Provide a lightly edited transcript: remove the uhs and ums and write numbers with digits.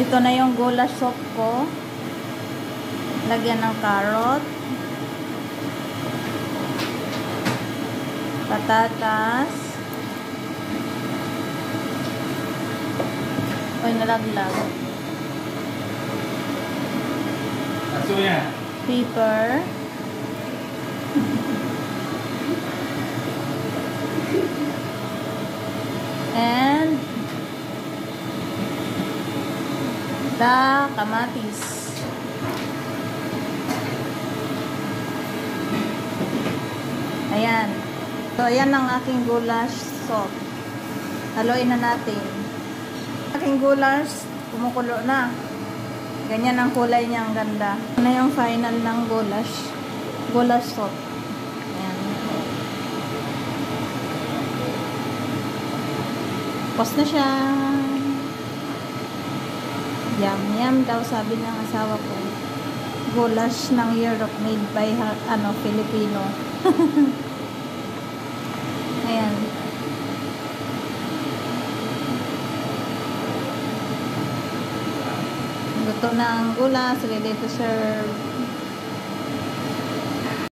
Ito na yung goulash soup ko. Lagyan ng carrot, patatas, nalaglag, pepper, and the kamatis. Ayan. So, ayan ang aking goulash soup. Haluin na natin. Aking goulash, kumukulo na. Ganyan ang kulay niya, ang ganda. Ano yung final ng goulash soup. Ayan. Post na siya. Yum, yum daw sabi ng asawa ko. Goulash ng Europe made by Filipino. Ayan. Luto na ang goulash, ready to serve.